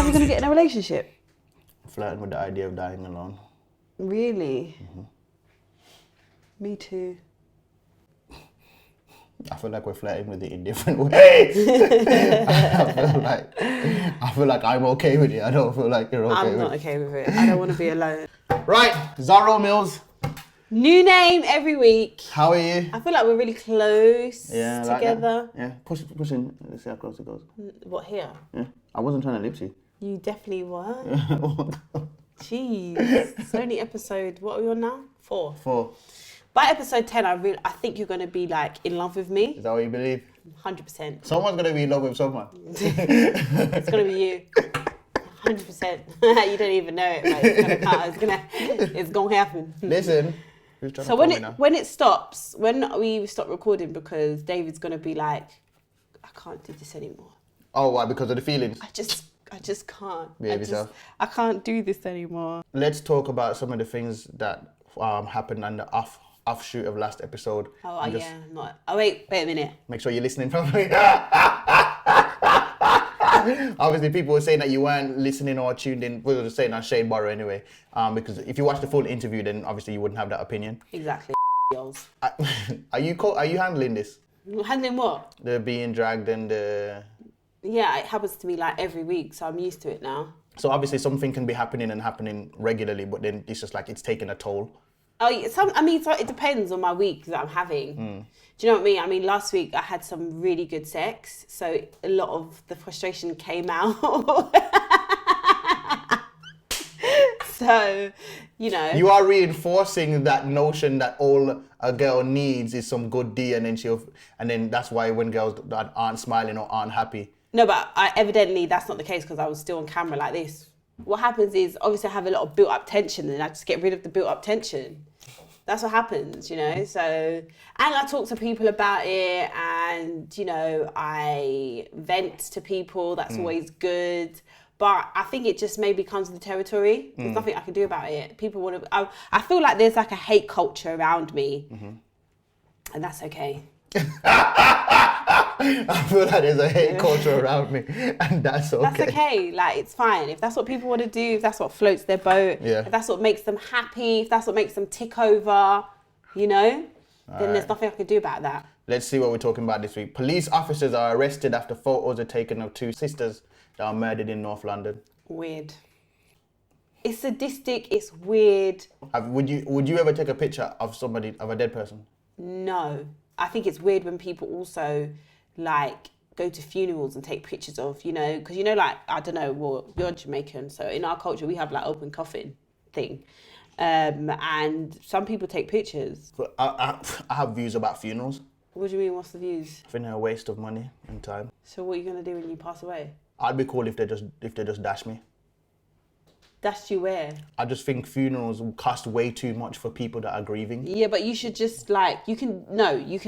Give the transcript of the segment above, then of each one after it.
never going to get in a relationship? Flirting with the idea of dying alone. Really? Me too. I feel like we're flirting with it in different ways. I feel like I'm okay with it. I don't feel like you're okay with it. I'm not okay with it. I don't want to be alone. Right, Zeze Millz. New name every week. How are you? I feel like we're really close Like together. yeah, push in. Let's see how close it goes. What, here? Yeah, I wasn't trying to lip sync. You definitely were. Jeez. It's only episode, what are we on now? 4. 4. By episode 10, I think you're going to be like in love with me. Is that what you believe? 100%. Someone's going to be in love with someone. It's going to be you. 100%. You don't even know it, mate. It's going to come. It's going to happen. Listen. So when it stops, when we stop recording, because David's going to be like, I can't do this anymore. Oh, why? Because of the feelings? I just can't. Behave yourself. I can't do this anymore. Let's talk about some of the things that happened on the offshoot of last episode. Wait a minute. Make sure you're listening properly. Obviously, people were saying that you weren't listening or tuned in. We were just saying on Shade Borrow anyway. Because if you watch the full interview, then obviously you wouldn't have that opinion. Exactly. Are you handling this? Handling what? The being dragged and the... Yeah, it happens to me like every week, so I'm used to it now. So obviously something can be happening regularly, but then it's just like it's taking a toll. Oh, yeah, so it depends on my week that I'm having. Do you know what I mean? I mean, last week I had some really good sex, so a lot of the frustration came out. So, you know. You are reinforcing that notion that all a girl needs is some good D, and then that's why when girls that aren't smiling or aren't happy. No, but evidently that's not the case, because I was still on camera like this. What happens is, obviously I have a lot of built up tension, and I just get rid of the built up tension. That's what happens, you know. So, and I talk to people about it, and, you know, I vent to people. That's always good. But I think it just maybe comes with the territory. There's nothing I can do about it. People want to... I feel like there's like a hate culture around me. And that's okay. I feel like there's a hate culture around me, and that's okay. That's okay. Like, it's fine. If that's what people want to do, if that's what floats their boat, if that's what makes them happy, if that's what makes them tick over, you know, then there's nothing I can do about that. Let's see what we're talking about this week. Police officers are arrested after photos are taken of 2 sisters that are murdered in North London. Weird. It's sadistic. It's weird. Would you ever take a picture of a dead person? No. I think it's weird when people also like go to funerals and take pictures of, you know, because, you know, like, I don't know, well, you're Jamaican, so in our culture we have like open coffin thing, and some people take pictures. I have views about funerals. What do you mean, what's the views? I think they're a waste of money and time. So what are you going to do when you pass away? I'd be cool if they just dash me. Dash you where? I just think funerals cost way too much for people that are grieving. Yeah, but you should just like, you can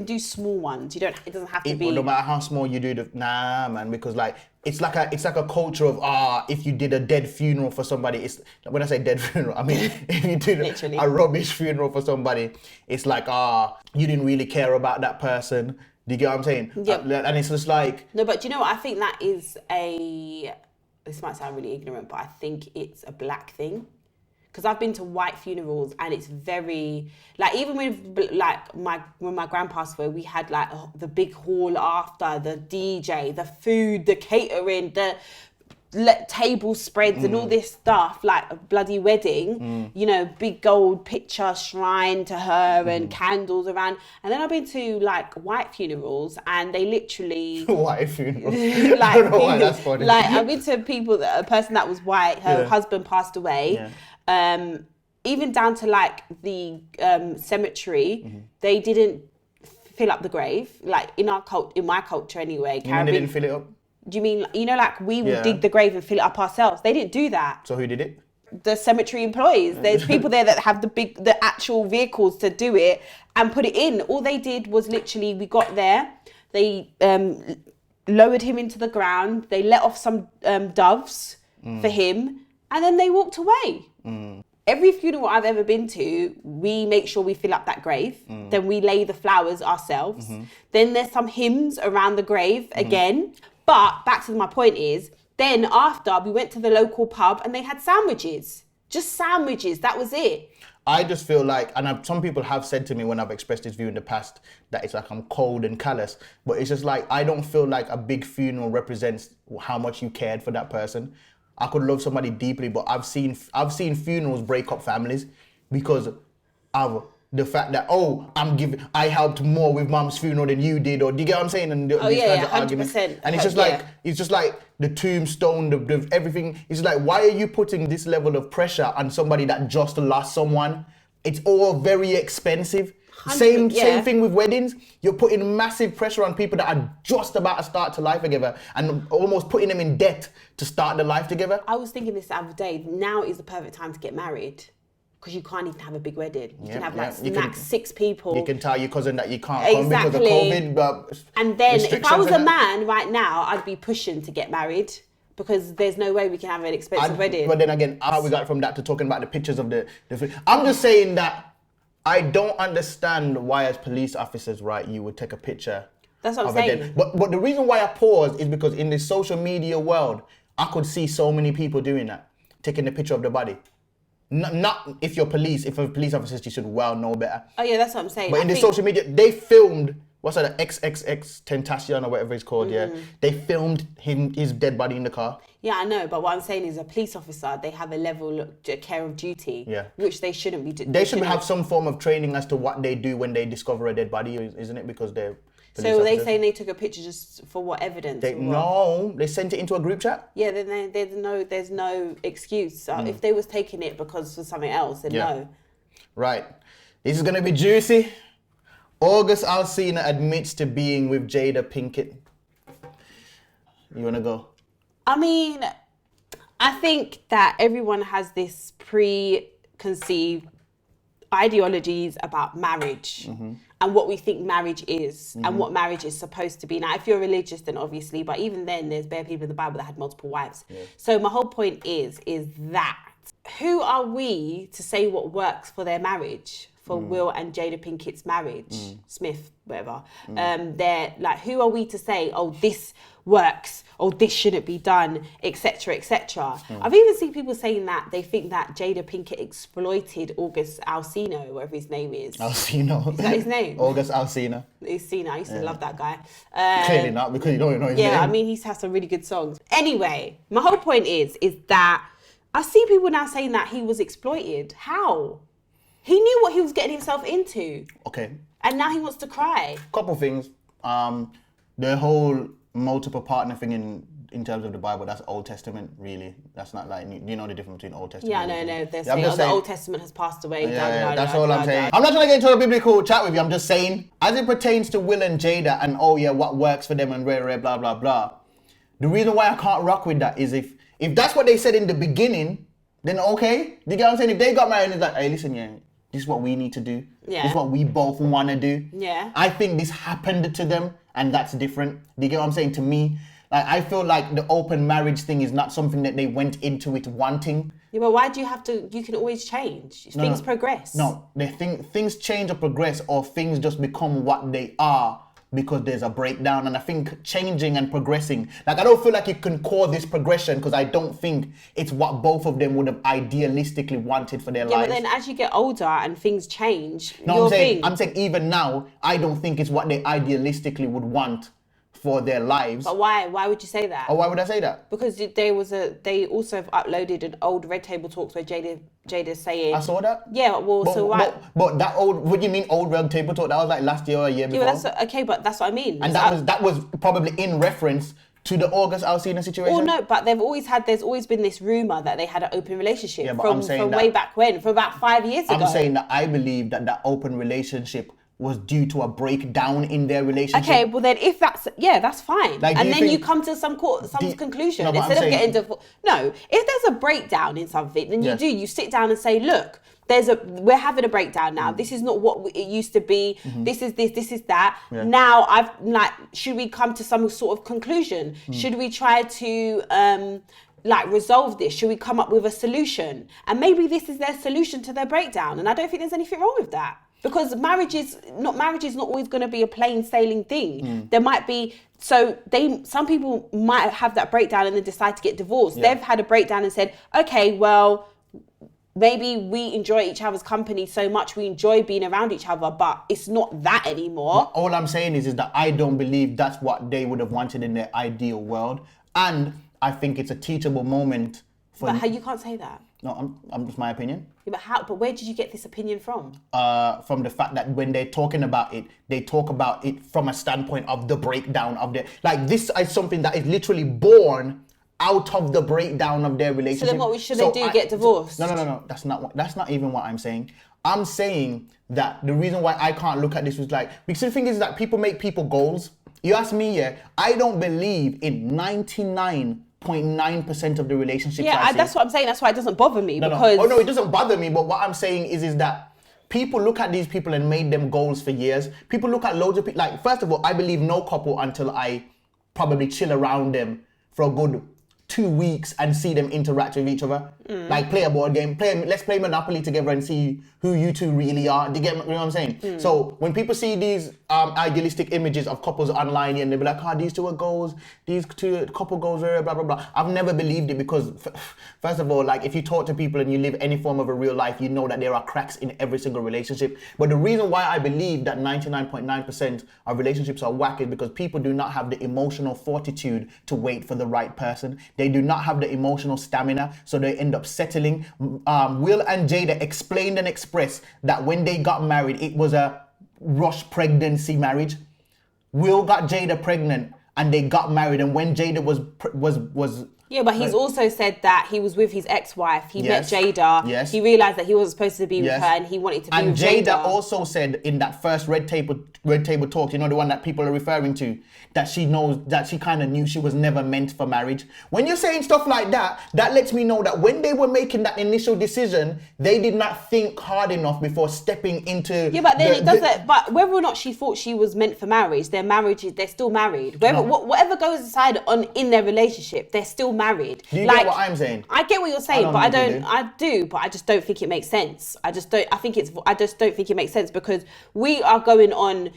do small ones. It doesn't have to be... No matter how small you do nah, man, because like, it's like a culture of, if you did a dead funeral for somebody, when I say dead funeral, I mean, if you did a rubbish funeral for somebody, it's like, you didn't really care about that person. Do you get what I'm saying? Yep. And it's just like... No, but do you know what? I think that is this might sound really ignorant, but I think it's a black thing. Because I've been to white funerals, and it's very, like, even with, like, when my grandpa passed away, we had, like, the big hall after, the DJ, the food, the catering, the table spreads and all this stuff, like a bloody wedding, you know, big gold picture shrine to her and candles around. And then I've been to like white funerals, and they literally white funerals. Like, I don't know why that's funny. Like, I've been to a person that was white, her husband passed away. Even down to like the cemetery, they didn't fill up the grave. Like in my culture anyway. You mean they didn't fill it up? Do you mean, you know, like we would dig the grave and fill it up ourselves? They didn't do that. So who did it? The cemetery employees. There's people there that have the actual vehicles to do it and put it in. All they did was literally, we got there, they lowered him into the ground, they let off some doves for him, and then they walked away. Every funeral I've ever been to, we make sure we fill up that grave. Then we lay the flowers ourselves. Then there's some hymns around the grave again. But back to my point is, Then after, we went to the local pub and they had sandwiches. Just sandwiches, that was it. I just feel like, and some people have said to me when I've expressed this view in the past, that it's like I'm cold and callous. But it's just like, I don't feel like a big funeral represents how much you cared for that person. I could love somebody deeply, but I've seen funerals break up families because of the fact that, I helped more with mum's funeral than you did, or do you get what I'm saying? And these kinds of arguments. And it's just like the tombstone, the everything. It's like, why are you putting this level of pressure on somebody that just lost someone? It's all very expensive. Same thing with weddings. You're putting massive pressure on people that are just about to start to life together and almost putting them in debt to start their life together. I was thinking this the other day. Now is the perfect time to get married. Because you can't even have a big wedding. You can have max 6 people. You can tell your cousin that you can't come because of COVID. But and then if I was a man right now, I'd be pushing to get married because there's no way we can have an expensive wedding. But then again, how we got from that to talking about the pictures of the I'm just saying that I don't understand why as police officers, right, you would take a picture. That's what I'm saying. But the reason why I paused is because in this social media world, I could see so many people doing that, taking a picture of the body. Not if you're police, if a police officer, you should well know better. Oh yeah, that's what I'm saying. But in the social media, they filmed, what's that, XXX Tentacion or whatever it's called, They filmed his dead body in the car. Yeah, I know, but what I'm saying is a police officer, they have a level of care of duty, which they shouldn't be doing. They should have some form of training as to what they do when they discover a dead body, isn't it? Because they're police So officers. they saying they took a picture just for what evidence? No, they sent it into a group chat. Yeah, then there's no excuse. So if they was taking it because for something else, then no. Right. This is going to be juicy. August Alsina admits to being with Jada Pinkett. You want to go? I mean, I think that everyone has this preconceived ideologies about marriage and what we think marriage is and what marriage is supposed to be. Now, if you're religious, then obviously, but even then, there's bare people in the Bible that had multiple wives. Yeah. So my whole point is that who are we to say what works for their marriage? For Will and Jada Pinkett's marriage, Smith, whatever. They're like, who are we to say, oh, this works, or this shouldn't be done, etc., etc. I've even seen people saying that they think that Jada Pinkett exploited August Alsina, whatever his name is. Alsina. Is that his name? August Alsina. Alsina. I used to love that guy. Clearly not, because you don't know his name. Yeah, I mean, he's had some really good songs. Anyway, my whole point is that I see people now saying that he was exploited. How? He knew what he was getting himself into. Okay. And now he wants to cry. Couple things. The whole multiple partner thing in terms of the Bible, that's Old Testament, really. That's not like, you know the difference between Old Testament and no. They're saying, the Old Testament has passed away. That's all I'm saying. I'm not trying to get into a biblical chat with you. I'm just saying, as it pertains to Will and Jada and, what works for them and blah, blah, blah. The reason why I can't rock with that is if that's what they said in the beginning, then okay. Do you get what I'm saying? If they got married and it's like, hey, listen, this is what we need to do. Yeah. This is what we both want to do. Yeah. I think this happened to them and that's different. Do you get what I'm saying? To me, like, I feel like the open marriage thing is not something that they went into it wanting. Yeah, but why do you have to, you can always change. Things progress. No, they think things change or progress, or things just become what they are because there's a breakdown. And I think changing and progressing, like, I don't feel like you can call this progression because I don't think it's what both of them would have idealistically wanted for their lives. Yeah, but then as you get older and things change, I'm saying even now, I don't think it's what they idealistically would want for their lives. But why? Why would you say that? Oh, why would I say that? Because they also have uploaded an old Red Table Talks where Jada's saying... I saw that? Yeah, well, so why... But that old... What do you mean old Red Table Talk? That was like last year or a year before. Yeah, but that's what I mean. And that was probably in reference to the August Alsina situation? Well, no, but there's always been this rumour that they had an open relationship from way back when, from about 5 years ago. I'm saying that I believe that open relationship was due to a breakdown in their relationship. Okay, well then if that's fine. Like, and then you come to some conclusion instead of getting divorced. No, if there's a breakdown in something, then you sit down and say, look, we're having a breakdown now. This is not what it used to be. This is this, this is that. Yeah. Now should we come to some sort of conclusion? Should we try to resolve this? Should we come up with a solution? And maybe this is their solution to their breakdown. And I don't think there's anything wrong with that. Because marriage is not always going to be a plain sailing thing. There might be, some people might have that breakdown and then decide to get divorced. Yeah. They've had a breakdown and said, okay, well, maybe we enjoy each other's company so much, we enjoy being around each other, but it's not that anymore. Well, all I'm saying is that I don't believe that's what they would have wanted in their ideal world. And I think it's a teachable moment. But how you can't say that? No, I'm just my opinion. Yeah, but how? But where did you get this opinion from? From the fact that when they're talking about it, they talk about it from a standpoint of the breakdown of their... Like, this is something that is literally born out of the breakdown of their relationship. So then what should they do? Get divorced? No. That's not even what I'm saying. I'm saying that the reason why I can't look at this was like... Because the thing is that people make people goals. You ask me, yeah, I don't believe in 99.9% of the relationships. Yeah, that's what I'm saying. That's why it doesn't bother me. No. Oh no, it doesn't bother me. But what I'm saying is that people look at these people and made them goals for years. People look at loads of people. Like, first of all, I believe no couple until I probably chill around them for a good 2 weeks and see them interact with each other. Like, play a board game. Let's play Monopoly together and see who you two really are. Do you get, you know what I'm saying? So when people see these idealistic images of couples online and they'll be like, these two are goals, these two couple goals, blah, blah, blah. I've never believed it because, first of all, like, if you talk to people and you live any form of a real life, you know that there are cracks in every single relationship. But the reason why I believe that 99.9% of relationships are whack is because people do not have the emotional fortitude to wait for the right person. They do not have the emotional stamina, so they end up settling. Will and Jada explained and expressed that when they got married, it was a rush pregnancy marriage. Will got Jada pregnant and they got married, and when Jada was yeah, but he's also said that he was with his ex-wife. He met Jada. Yes. He realised that he wasn't supposed to be with her and he wanted to be with Jada. And Jada also said in that first red table talk, you know, the one that people are referring to, that she knows, that she kind of knew she was never meant for marriage. When you're saying stuff like that, that lets me know that when they were making that initial decision, they did not think hard enough before stepping into... Yeah, but then but whether or not she thought she was meant for marriage, they're still married. Whatever goes aside in their relationship, they're still married. Do you get what I'm saying? I get what you're saying, but I do, but I just don't think it makes sense. I just don't think it makes sense because you are going on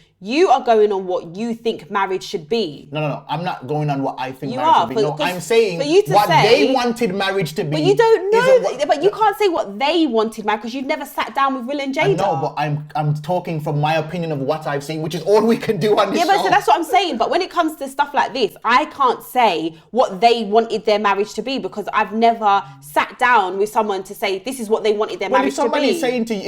what you think marriage should be. No. I'm not going on what I think marriage should be. No, I'm saying what they wanted marriage to be. But you don't know. But you can't say what they wanted marriage because you've never sat down with Will and Jada. No, but I'm talking from my opinion of what I've seen, which is all we can do on this show. Yeah, but so that's what I'm saying. But when it comes to stuff like this, I can't say what they wanted their marriage to be because I've never sat down with someone to say this is what they wanted their marriage to be.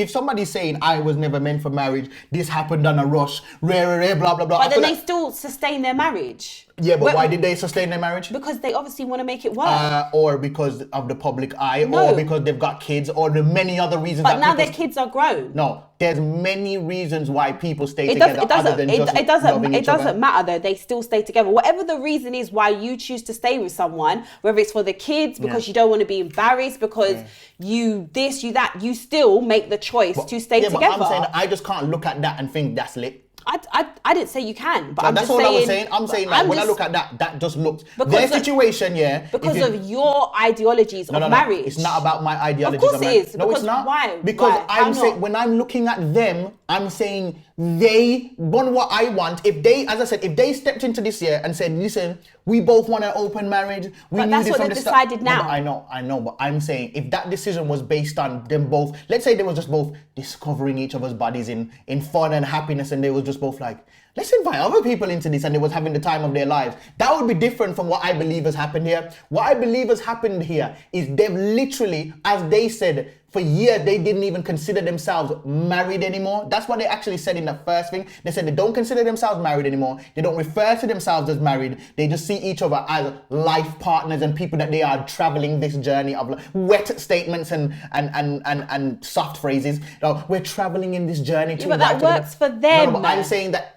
If somebody's saying I was never meant for marriage, this happened on a rush, blah blah blah. But then they still sustain their marriage. Yeah, but why did they sustain their marriage? Because they obviously want to make it work. Or because of the public eye, or because they've got kids, or the many other reasons. But now their kids are grown. No, there's many reasons why people stay together other than just loving each other. It doesn't matter though, they still stay together. Whatever the reason is why you choose to stay with someone, whether it's for the kids, because you don't want to be embarrassed, because you this, you that, you still make the choice to stay together. But I'm saying I just can't look at that and think that's lit. I didn't say you can, but I'm that's just all saying... I was saying. I'm saying like, when I look at that just looks... Their situation, Because of your ideologies of marriage. It's not about my ideologies of marriage. Of course it is. No, it's not. Why? Because I'm saying, when I'm looking at them, I'm saying they want what I want. If they, as I said, if they stepped into this year and said, listen, we both want an open marriage. But that's what they've decided now. No, I know, but I'm saying if that decision was based on them both, let's say they were just both discovering each other's bodies in fun and happiness, and they was just both like, let's invite other people into this, and they was having the time of their lives. That would be different from what I believe has happened here. What I believe has happened here is they've literally, as they said, for years they didn't even consider themselves married anymore. That's what they actually said in the first thing. They said they don't consider themselves married anymore. They don't refer to themselves as married. They just see each other as life partners and people that they are traveling this journey of, wet statements and soft phrases. We're traveling in this journey. But that works for them. No, but I'm saying that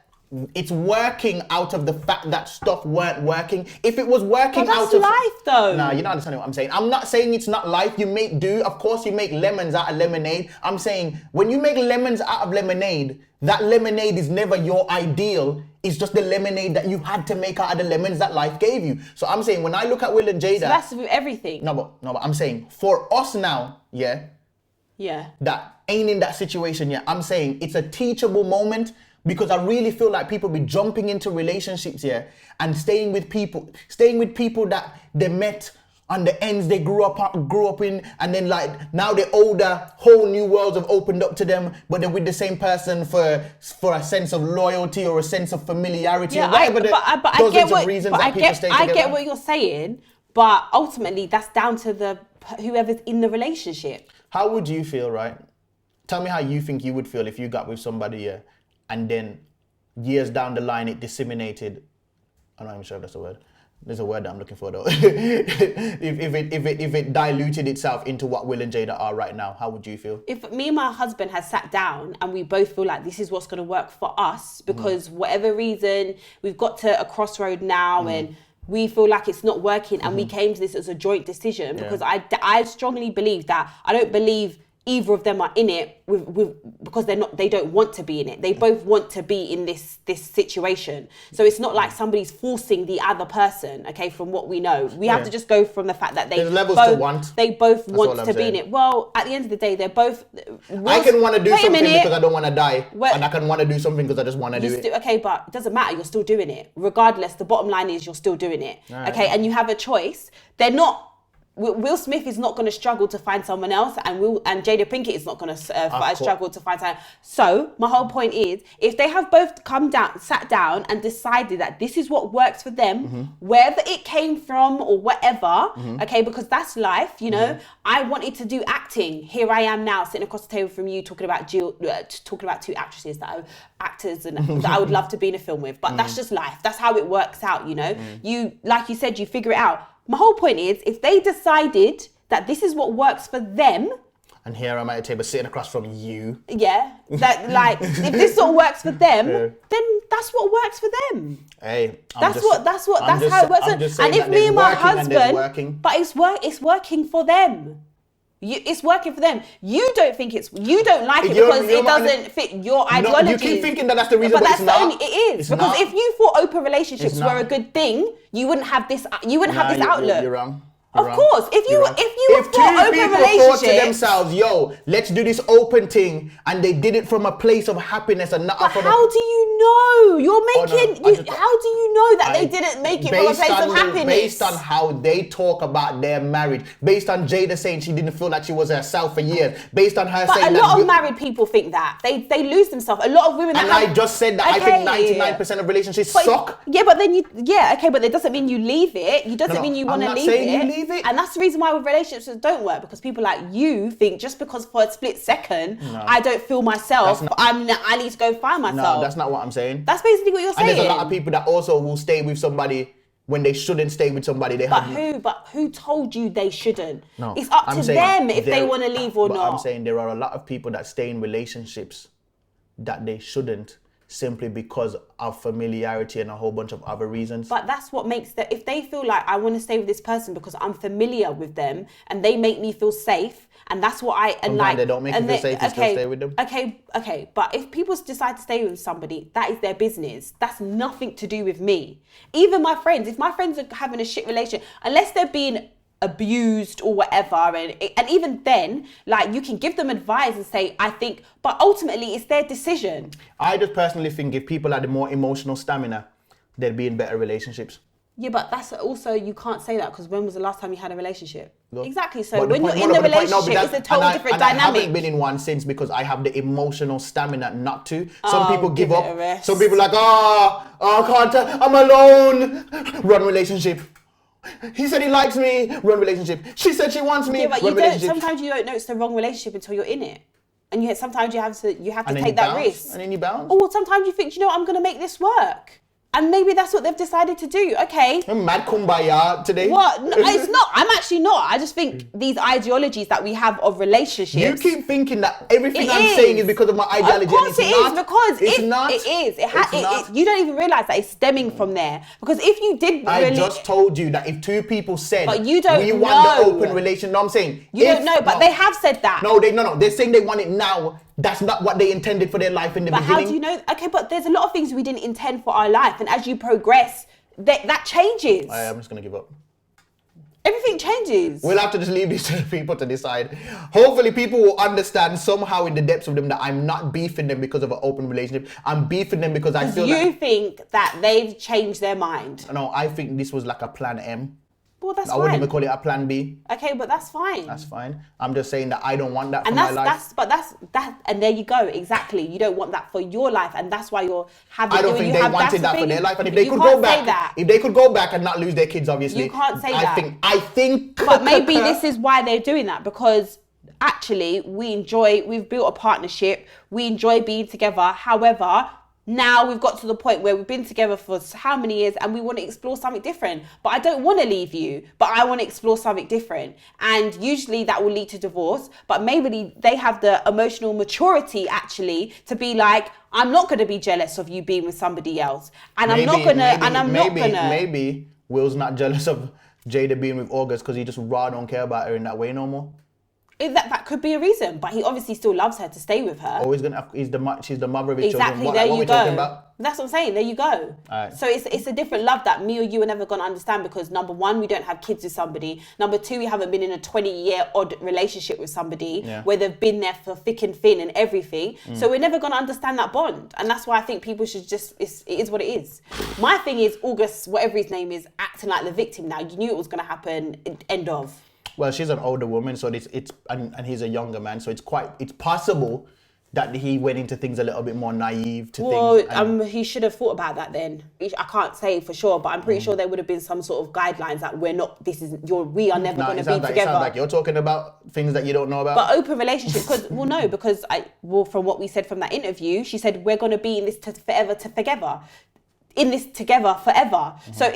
it's working out of the fact that stuff weren't working. If it was working out of... That's life though. Nah, you're not understanding what I'm saying. I'm not saying it's not life. You make do. Of course you make lemons out of lemonade. I'm saying when you make lemons out of lemonade, that lemonade is never your ideal. It's just the lemonade that you had to make out of the lemons that life gave you. So I'm saying when I look at Will and Jada... So that's with everything. No, but I'm saying for us now, that ain't in that situation yet. I'm saying it's a teachable moment because I really feel like people be jumping into relationships here and staying with people that they met on the ends they grew up in, and then like now they're older, whole new worlds have opened up to them, but they're with the same person for a sense of loyalty or a sense of familiarity or whatever I get what you're saying, but ultimately that's down to whoever's in the relationship. How would you feel, right? Tell me how you think you would feel if you got with somebody and then years down the line it disseminated. I'm not even sure if that's a word. There's a word that I'm looking for though. if it diluted itself into what Will and Jada are right now, how would you feel? If me and my husband had sat down and we both feel like this is what's going to work for us because whatever reason we've got to a crossroad now and we feel like it's not working and we came to this as a joint decision because I strongly believe that I don't believe either of them are in it because they don't want to be in it. They both want to be in this situation. So it's not like somebody's forcing the other person, okay, from what we know. We have to just go from the fact that they both want to be in it. Well, at the end of the day, they're both... I can want to do something because I don't want to die. And I can want to do something because I just want to do it. Okay, but it doesn't matter. You're still doing it. Regardless, the bottom line is you're still doing it. Right. Okay, and you have a choice. They're not... Will Smith is not going to struggle to find someone else, and Jada Pinkett is not going to struggle to find someone. So my whole point is, if they have both sat down and decided that this is what works for them, wherever it came from or whatever, okay, because that's life, you know. I wanted to do acting. Here I am now, sitting across the table from you, talking about two actresses actors that I would love to be in a film with. But that's just life. That's how it works out, you know. You, like you said, you figure it out. My whole point is, if they decided that this is what works for them... And here I'm at a table sitting across from you. Yeah, that like, if this all works for them, then that's what works for them. Hey, that's how it works. And if me and my husband... But it's working for them. It's working for them. You don't like it because it doesn't fit your ideology. No, you keep thinking that's the reason, but it's not. It is because if you thought open relationships were a good thing, you wouldn't have this. You wouldn't have this outlook. You're wrong. Of course, if you two people thought to themselves, "Yo, let's do this open thing," and they did it from a place of happiness and not from how do you know? You're making. How do you know that they didn't make it from a place of happiness? Based on how they talk about their marriage, based on Jada saying she didn't feel like she was herself for years, based on her saying that. But a lot of married people think that they lose themselves. A lot of women. And I just said that I think 99% of relationships suck. Yeah, but then but that doesn't mean you leave it. It doesn't mean you want to leave it. You leave it. And that's the reason why with relationships don't work, because people like you think just because for a split second I don't feel myself, I need to go find myself. No, that's not what I'm saying. That's basically what you're saying. And there's a lot of people that also will stay with somebody when they shouldn't stay with somebody. But who told you they shouldn't? No, it's up to them if they want to leave or not. I'm saying there are a lot of people that stay in relationships that they shouldn't, simply because of familiarity and a whole bunch of other reasons. But that's what makes that, if they feel like I want to stay with this person because I'm familiar with them and they make me feel safe, and that's what they don't make you feel safe, you still stay with them. Okay, but if people decide to stay with somebody, that is their business. That's nothing to do with me. Even my friends, if my friends are having a shit relationship, unless they're being abused or whatever, and even then, like, you can give them advice and say, I think, but ultimately it's their decision. I just personally think if people had more emotional stamina, they'd be in better relationships. Yeah, but that's also, you can't say that because when was the last time you had a relationship? Look, exactly. So when you're in the relationship, it's a total different dynamic. I haven't been in one since because I have the emotional stamina not to. Some people give up. Some people are like, I can't, I'm alone. Run relationship. He said he likes me. Run relationship. She said she wants me. Yeah, but sometimes you don't know it's the wrong relationship until you're in it. And sometimes you have to take that risk. And then you bounce. Or sometimes you think, I'm going to make this work. And maybe that's what they've decided to do. Okay. I'm mad kumbaya today. What? No, it's not. I'm actually not. I just think these ideologies that we have of relationships. You keep thinking that everything I'm saying is because of my ideology. Of course it is, because it's not. It is. You don't even realise that it's stemming from there. Because if you did I just told you that if two people said, but you don't we want the open relation. No, I'm saying. You don't know, but they have said that. No, they're saying they want it now. That's not what they intended for their life in the beginning. But how do you know? Okay, but there's a lot of things we didn't intend for our life. And as you progress, that changes. I'm just going to give up. Everything changes. We'll have to just leave this to the people to decide. Hopefully people will understand somehow in the depths of them that I'm not beefing them because of an open relationship. I'm beefing them because I feel you think that they've changed their mind. No, I think this was like a plan M. Well, that's I fine. wouldn't even call it a plan B. Okay, but that's fine. That's fine. I'm just saying that I don't want that for my life. And there you go. Exactly. You don't want that for your life, and that's why you're having. I don't think they wanted that for their life, and if they could go back and not lose their kids, obviously. You can't say that. I think. But maybe this is why they're doing that, because actually we've built a partnership. We enjoy being together. However, now we've got to the point where we've been together for how many years and we want to explore something different. But I don't want to leave you, but I want to explore something different. And usually that will lead to divorce. But maybe they have the emotional maturity actually to be like, I'm not going to be jealous of you being with somebody else. And maybe Will's not jealous of Jada being with August because he just don't care about her in that way no more. That could be a reason, but he obviously still loves her to stay with her. Oh, she's the mother of his children. Exactly, there you go. That's what I'm saying. There you go. Right. So it's a different love that me or you are never going to understand, because number one, we don't have kids with somebody. Number two, we haven't been in a 20-year odd relationship with somebody where they've been there for thick and thin and everything. So we're never going to understand that bond. And that's why I think people should it is what it is. My thing is August, whatever his name is, acting like the victim now. You knew it was going to happen, end of. Well, she's an older woman, so and he's a younger man, so it's possible that he went into things a little bit more naive to things. Well, he should have thought about that then. I can't say for sure, but I'm pretty sure there would have been some sort of guidelines that we are never going to be together. It sounds like you're talking about things that you don't know about. But open relationship, because from what we said from that interview, she said we're going to be in this together forever. Mm-hmm. So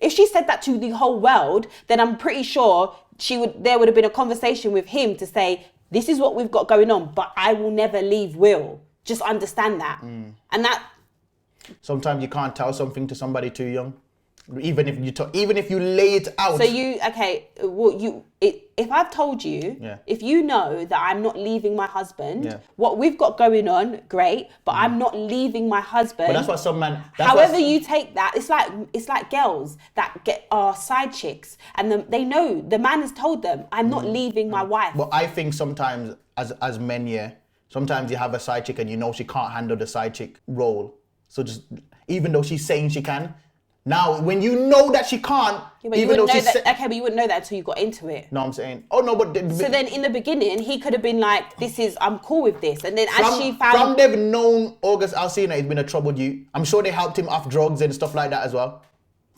if she said that to the whole world, then I'm pretty sure there would have been a conversation with him to say, this is what we've got going on, but I will never leave Will. Just understand that. And that... Sometimes you can't tell something to somebody too young. Even if you lay it out. So if I've told you, if you know that I'm not leaving my husband, what we've got going on, great, but I'm not leaving my husband. But that's what some man. However you take that, it's like girls that are side chicks, and they know the man has told them, I'm not leaving my wife. But I think sometimes as men, sometimes you have a side chick and you know she can't handle the side chick role. So just even though she's saying she can. Now, when you know that she can't, even though she's... but you wouldn't know that until you got into it. No, I'm saying... Oh, no, but... So then in the beginning, he could have been like, I'm cool with this. And then she found... From they've known August Alsina, he's been a troubled youth. I'm sure they helped him off drugs and stuff like that as well.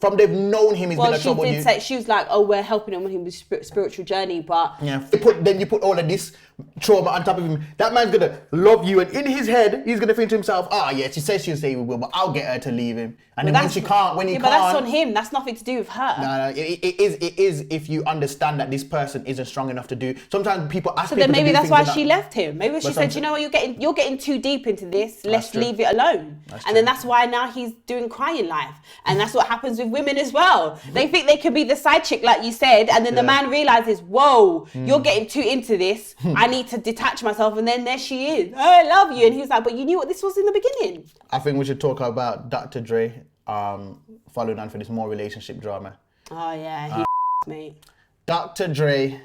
From they've known him, he's been a troubled youth. She was like, we're helping him with his spiritual journey, but... Yeah, then you put all of this trauma on top of him. That man's going to love you, and in his head, he's going to think to himself, she says she'll stay with Will, but I'll get her to leave him. And then when he can't... But that's on him. That's nothing to do with her. No, it is if you understand that this person isn't strong enough to do... Sometimes people ask people to do things... So then maybe that's why she left him. Maybe she said, you know what, you're getting too deep into this. Let's leave it alone. And then that's why now he's doing crying life. And that's what happens with women as well. They think they could be the side chick, like you said, and then the man realizes, whoa, you're getting too into this. I need to detach myself, and then there she is. I love you. And he was like, but you knew what this was in the beginning. I think we should talk about Dr. Dre following on for this more relationship drama. Oh, yeah, he me. Dr. Dre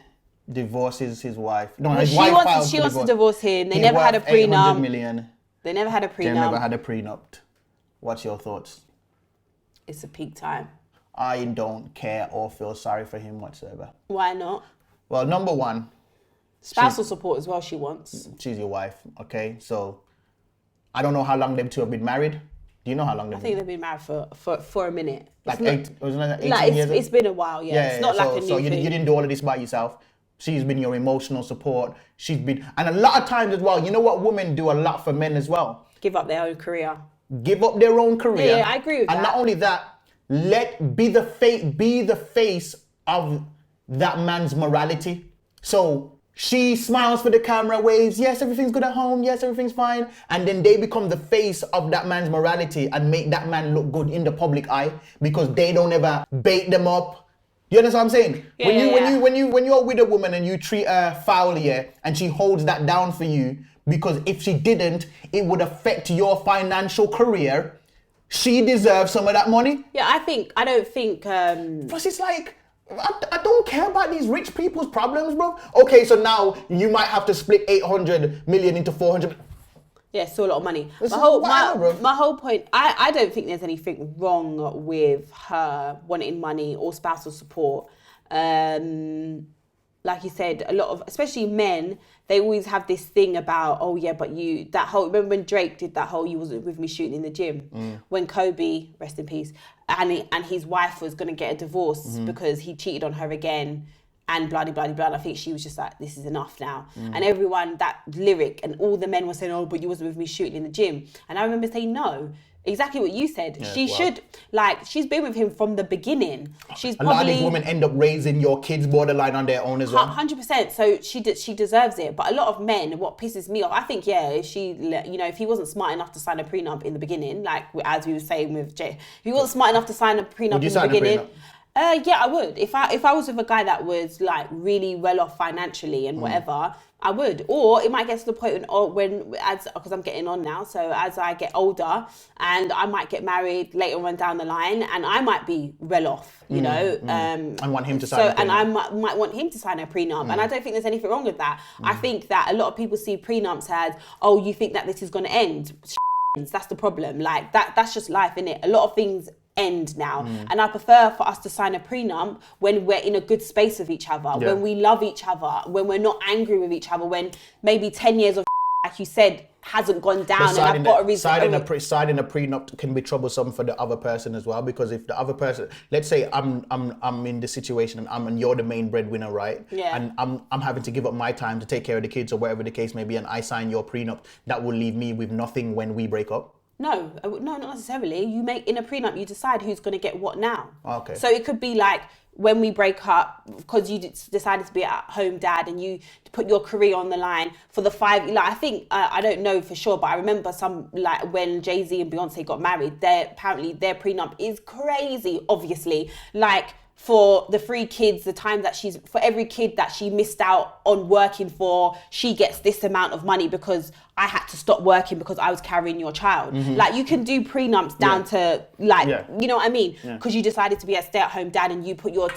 divorces his wife. No, well, his wife she wants to divorce him. They never had a prenup. They never had a prenup. They never had a prenup. What's your thoughts? It's a peak time. I don't care or feel sorry for him whatsoever. Why not? Well, number one, spousal support as well she wants. She's your wife, okay? So, I don't know how long them two have been married. Do you know how long they've been? I think they've been married for a minute. Like 18 years? It's been a while, it's not like a new thing. So you didn't do all of this by yourself. She's been your emotional support. And a lot of times as well, you know what women do a lot for men as well? Give up their own career. Give up their own career. Yeah, I agree with that. And not only that, be the face of that man's morality. So she smiles for the camera, waves, yes, everything's good at home, yes, everything's fine. And then they become the face of that man's morality and make that man look good in the public eye because they don't ever bait them up. You understand what I'm saying? Yeah, when you're with a woman and you treat her foully, and she holds that down for you, because if she didn't, it would affect your financial career. She deserves some of that money. Yeah, I don't think... Plus, it's like, I don't care about these rich people's problems, bro. Okay, so now you might have to split 800 million into 400. Yeah, it's still a lot of money. Bro. My whole point, I don't think there's anything wrong with her wanting money or spousal support. Like you said, a lot of, especially men, they always have this thing about, oh yeah, but remember when Drake did that whole "you wasn't with me" shooting in the gym? When Kobe, rest in peace, and his wife was going to get a divorce because he cheated on her again and blah, blah, blah, blah. I think she was just like, this is enough now. And everyone, that lyric, and all the men were saying, oh, but you wasn't with me shooting in the gym. And I remember saying, no. Exactly what you said. Yeah, she should, she's been with him from the beginning. She's probably... A lot of these women end up raising your kids borderline on their own as well. 100%. So she deserves it. But a lot of men, what pisses me off, I think, yeah, if he wasn't smart enough to sign a prenup in the beginning, like as we were saying with Jay, if he wasn't smart enough to sign a prenup in the beginning... Yeah, I would. If I was with a guy that was like really well off financially and whatever, I would. Or it might get to the point because I'm getting on now, so as I get older and I might get married later on down the line and I might be well off, you know. And want him to sign a prenup. And I might want him to sign a prenup. And I don't think there's anything wrong with that. I think that a lot of people see prenups as, oh, you think that this is going to end. That's the problem. Like that's just life, innit? A lot of things end now, and I prefer for us to sign a prenup when we're in a good space with each other, when we love each other, when we're not angry with each other, when maybe 10 years of like you said hasn't gone down and I've got a reason. Signing a prenup can be troublesome for the other person as well, because if the other person, let's say I'm in the situation and you're the main breadwinner, right? Yeah. And I'm having to give up my time to take care of the kids or whatever the case may be, and I sign your prenup, that will leave me with nothing when we break up. No, not necessarily. In a prenup, you decide who's going to get what now. Okay. So it could be like when we break up, because you decided to be at home dad and you put your career on the line for the 5, I think, I don't know for sure, but I remember when Jay-Z and Beyonce got married, apparently their prenup is crazy, obviously. Like, for the 3 kids, the time that for every kid that she missed out on working for, she gets this amount of money because I had to stop working because I was carrying your child. Like, you can do prenups down to, you know what I mean? Because you decided to be a stay-at-home dad and you put your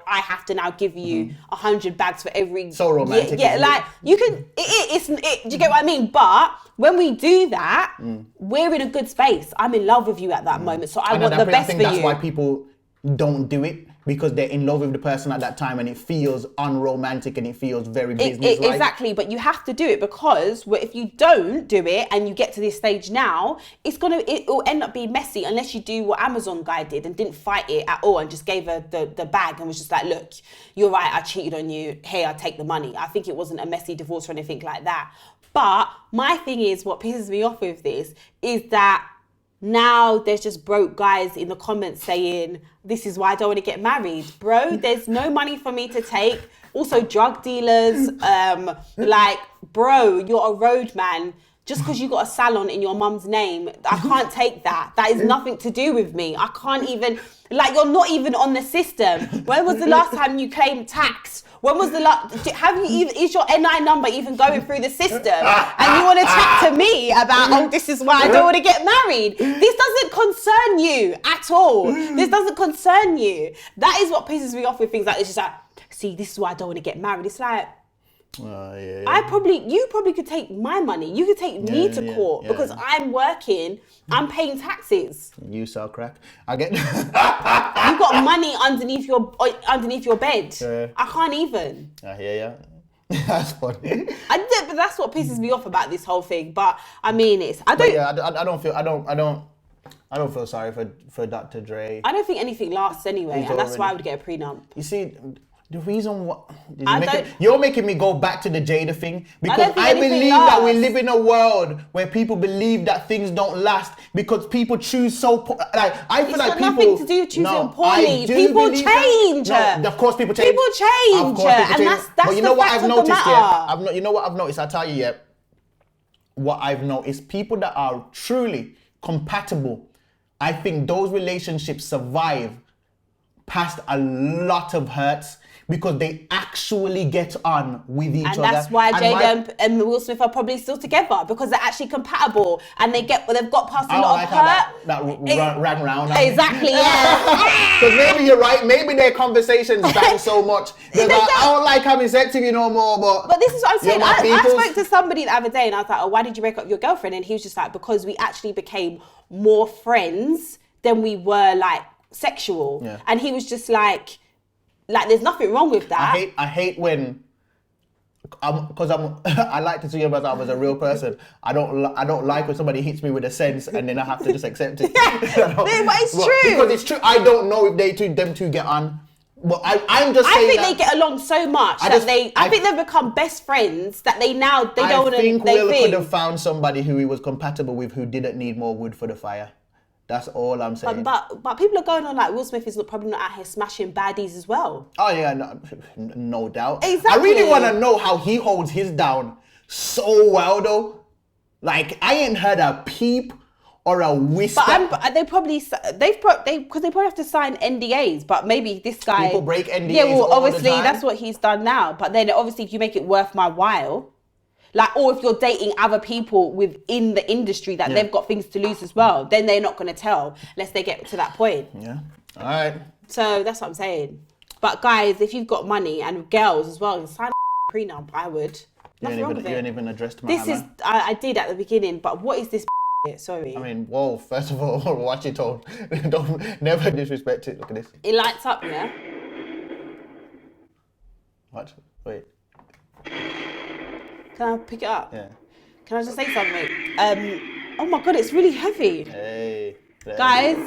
I have to now give you 100 bags for every... So romantic. Yeah, like, you can... do you get what I mean? But when we do that, we're in a good space. I'm in love with you at that moment, so I want the best for you. I think that's why people don't do it, because they're in love with the person at that time and it feels unromantic and it feels very business-like. Exactly, but you have to do it, because if you don't do it and you get to this stage now, it will end up being messy unless you do what Amazon guy did and didn't fight it at all and just gave her the bag and was just like, look, you're right, I cheated on you, hey, I take the money. I think it wasn't a messy divorce or anything like that. But my thing is, what pisses me off with this is that now there's just broke guys in the comments saying, this is why I don't want to get married. Bro, there's no money for me to take. Also, drug dealers, bro, you're a road man. Just because you got a salon in your mum's name, I can't take that. That is nothing to do with me. I can't even, you're not even on the system. When was the last time you claimed tax? When was the last, is your NI number even going through the system? And you want to chat to me about, this is why I don't want to get married. This doesn't concern you at all. This doesn't concern you. That is what pisses me off with things like this. It's just like, see, this is why I don't want to get married. It's like, you probably could take my money. You could take me to court because I'm working. I'm paying taxes. You sell crack. I get. You got money underneath your bed. I can't even. That's funny. But that's what pisses me off about this whole thing. But I mean, I don't feel sorry for Dr. Dre. I don't think anything lasts anyway, and that's why I would get a prenup. You see. The reason you're making me go back to the Jada thing, because I believe that we live in a world where people believe that things don't last because people choose so I feel like people. It's got nothing to do with choosing poorly. People change. No, of course people change. People change, and that's but you know the what fact I've of the noticed matter. You know what I've noticed? I'll tell you yet. What I've noticed, people that are truly compatible, I think those relationships survive past a lot of hurts. because they actually get on with each other. And that's why Jada and Will Smith are probably still together, because they're actually compatible and they've got past a lot of hurt. That ran round. Exactly, yeah. Because maybe you're right. Maybe their conversations bang so much. They're like, I don't like having sex with you no more. But this is what I'm saying. I spoke to somebody the other day and I was like, oh, why did you break up with your girlfriend? And he was just like, because we actually became more friends than we were like sexual. Yeah. And he was just like there's nothing wrong with that. I hate when, because I like to see myself as a real person. I don't like when somebody hits me with a sense and then I have to just accept it. But it's true. Because it's true. I don't know if them two get on. But I'm just saying I think they get along so much I think they've become best friends that they don't want to. I think Will could have found somebody who he was compatible with, who didn't need more wood for the fire. That's all I'm saying. But people are going on like Will Smith is probably not out here smashing baddies as well. Oh yeah, no doubt. Exactly. I really want to know how he holds his down so well though. Like I ain't heard a peep or a whisper. But they probably have to sign NDAs. But maybe this guy, people break NDAs. Yeah, well, all obviously the time. that's what he's done now. But then obviously if you make it worth my while. Like, or if you're dating other people within the industry that they've got things to lose as well, then they're not going to tell unless they get to that point. Yeah. All right. So that's what I'm saying. But guys, if you've got money and girls as well, sign a prenup, I would. Nothing wrong with it. You ain't even addressed my hammer. I did at the beginning, but what is this Sorry. I mean, whoa, first of all, watch it all. Never disrespect it. Look at this. It lights up, yeah? What? Wait. Can I pick it up? Yeah. Can I just say something? Oh my God, it's really heavy. Hey. Guys,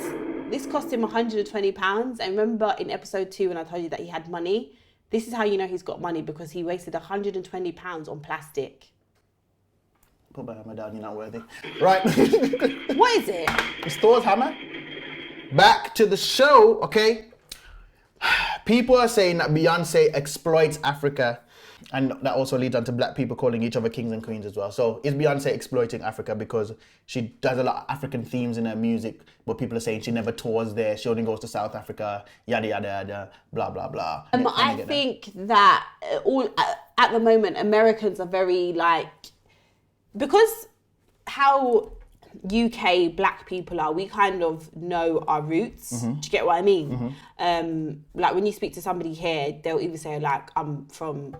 this cost him £120. And remember in episode 2 when I told you that he had money? This is how you know he's got money, because he wasted £120 on plastic. Put my hammer down, you're not worthy. Right. What is it? It's Thor's hammer. Back to the show, okay? People are saying that Beyonce exploits Africa, and that also leads on to black people calling each other kings and queens as well. So is Beyonce exploiting Africa because she does a lot of African themes in her music, but people are saying she never tours there, she only goes to South Africa, yada, yada, yada, blah, blah, blah. I think that at the moment, Americans are very because how UK black people are, we kind of know our roots. Mm-hmm. Do you get what I mean? Mm-hmm. Like when you speak to somebody here, they'll either say I'm from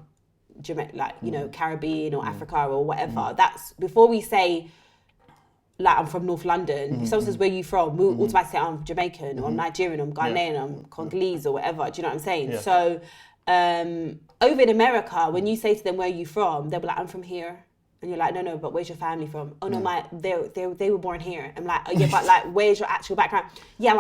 Jamaica, Caribbean or Africa or whatever. Mm-hmm. That's before we say I'm from North London. If someone says where you from, we'll automatically say I'm Jamaican or I'm Nigerian, I'm Ghanaian, I'm Congolese or whatever. Do you know what I'm saying? Yeah. So over in America, when you say to them where you from, they'll be like, I'm from here. And you're like, no, but where's your family from? Oh no, they were born here. I'm like, oh yeah, but where's your actual background? Yeah,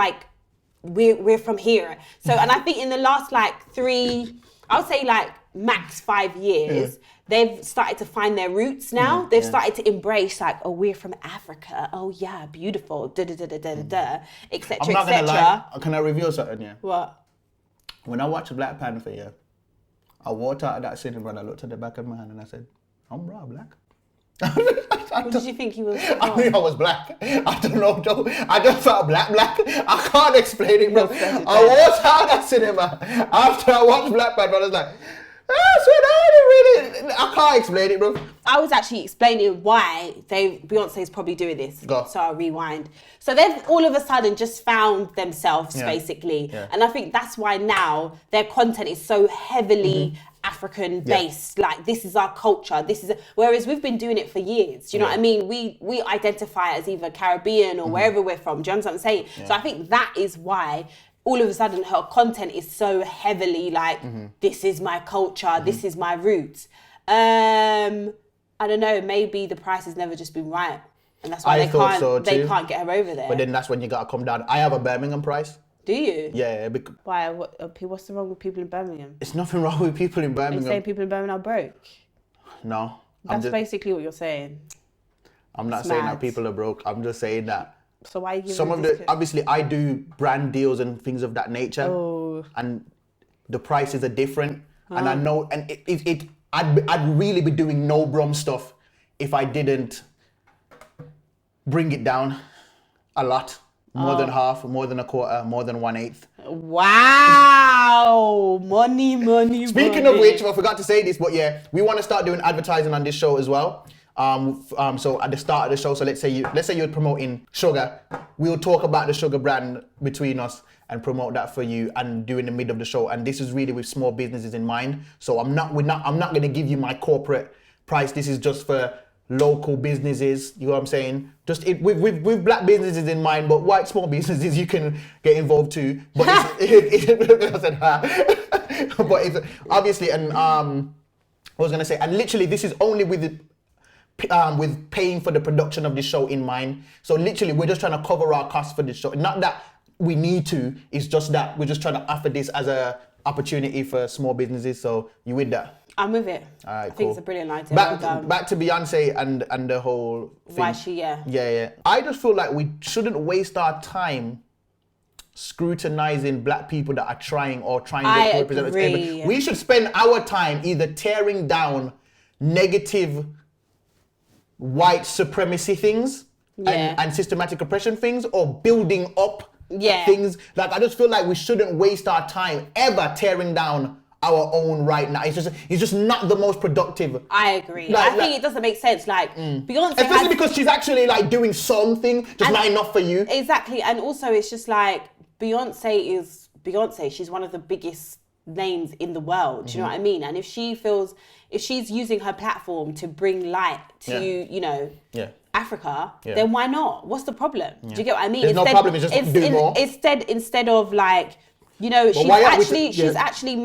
we're from here. So, and I think in the last I would say max 5 years, they've started to find their roots now. They've started to embrace we're from Africa. Oh yeah, beautiful, etc., etc. I'm not gonna lie. Can I reveal something? Yeah. What? When I watched Black Panther, yeah, I walked out of that cinema and I looked at the back of my hand and I said, I'm raw black. What did you think he was? I knew I was black. I don't know though. I just felt black. I can't explain it, bro. I walked out of that cinema after I watched Black Panther. I was like, I can't explain it, bro. I was actually explaining why Beyonce's probably doing this. Go. So I'll rewind. So they've all of a sudden just found themselves, basically. Yeah. And I think that's why now their content is so heavily African based. This is our culture. Whereas we've been doing it for years. Do you know what I mean? We identify as either Caribbean or wherever we're from. Do you understand what I'm saying? Yeah. So I think that is why all of a sudden her content is so heavily this is my culture, this is my roots. I don't know, maybe the price has never just been right. And that's why they can't get her over there. But then that's when you gotta come down. I have a Birmingham price. Do you? Yeah. Why? What's the wrong with people in Birmingham? It's nothing wrong with people in Birmingham. Are you saying people in Birmingham are broke? No. That's basically what you're saying. I'm not saying that people are broke. I'm just saying that so why are you giving some of the obviously I do brand deals and things of that nature, and the prices are different, and I know, and I'd really be doing no brum stuff if I didn't bring it down a lot. More than half, more than a quarter, more than 1/8. Wow. Money. Speaking of which, I forgot to say this, but yeah, we want to start doing advertising on this show as well. So at the start of the show, so let's say you're promoting sugar, we'll talk about the sugar brand between us and promote that for you and do in the middle of the show. And this is really with small businesses in mind. So I'm not going to give you my corporate price. This is just for local businesses, you know what I'm saying? Just with black businesses in mind, but white small businesses you can get involved too. But but it's obviously, and I was gonna say, and literally this is only with paying for the production of the show in mind. So literally we're just trying to cover our costs for the show. Not that we need to, it's just that we're just trying to offer this as a opportunity for small businesses. So you with that? I'm with it. All right, I think it's a brilliant idea. Back to Beyonce and the whole thing. Why she, Yeah. I just feel like we shouldn't waste our time scrutinizing black people that are trying to represent us. We should spend our time either tearing down negative white supremacy things and systematic oppression things, or building up things. Like, I just feel like we shouldn't waste our time ever tearing down our own right now. It's just not the most productive. I agree. I think it doesn't make sense. Like Beyonce, especially because she's actually like doing something, just not enough for you. Exactly, and also it's just like Beyonce is Beyonce. She's one of the biggest names in the world. Do you know what I mean? And if she's using her platform to bring light to Africa, then why not? What's the problem? Do you get what I mean? There's no problem. It's just do more. Instead of like, she's actually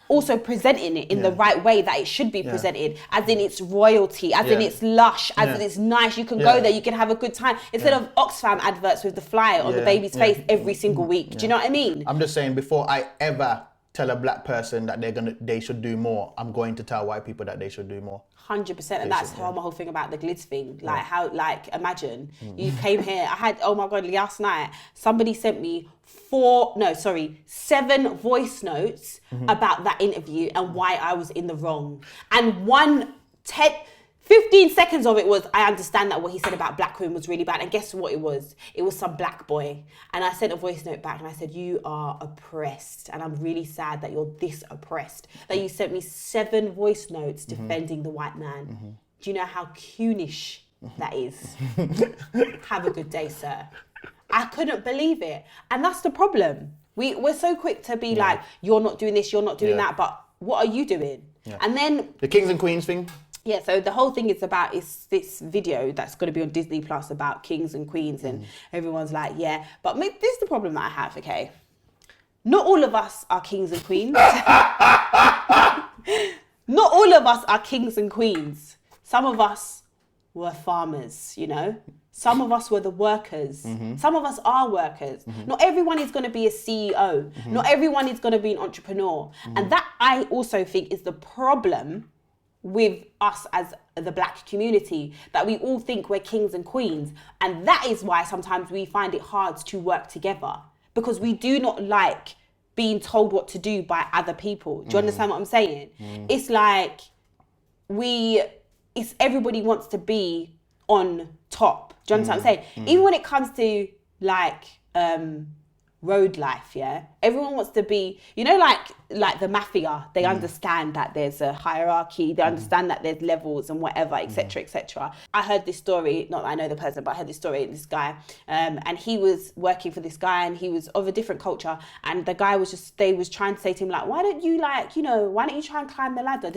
also presenting it in the right way that it should be presented, as in it's royalty, as in it's lush, as in it's nice. You can go there, you can have a good time, instead of Oxfam adverts with the flyer on the baby's face every single week. Do you know what I mean? I'm just saying, before I ever tell a black person that they should do more, I'm going to tell white people that they should do more. 100%, and that's how my whole thing about the glitz thing. Like, imagine you came here. I had, oh my God, last night somebody sent me 7 voice notes about that interview and why I was in the wrong. And 15 seconds of it was, I understand that what he said about black women was really bad. And guess what it was? It was some black boy. And I sent a voice note back and I said, you are oppressed. And I'm really sad that you're this oppressed. That you sent me 7 voice notes defending the white man. Do you know how coonish that is? Have a good day, sir. I couldn't believe it. And that's the problem. We're so quick to be like, you're not doing this, you're not doing that. But what are you doing? And then the kings and queens thing. Yeah, so the whole thing is this video that's going to be on Disney Plus about kings and queens, and everyone's like, but this is the problem that I have, okay? Not all of us are kings and queens. Not all of us are kings and queens. Some of us were farmers, you know? Some of us were the workers. Some of us are workers. Not everyone is going to be a CEO. Not everyone is going to be an entrepreneur. And that, I also think, is the problem with us as the black community, that we all think we're kings and queens. And that is why sometimes we find it hard to work together, because we do not like being told what to do by other people. Do you understand what I'm saying? It's like everybody wants to be on top. Do you understand what I'm saying? Even when it comes to like road life, everyone wants to be, you know, like the mafia. They understand that there's a hierarchy. They understand that there's levels and whatever, etc., etc. I heard this story, not that I know the person, but I heard this story. This guy, and he was working for this guy, and he was of a different culture. And the guy they was trying to say to him, like, why don't you why don't you try and climb the ladder? And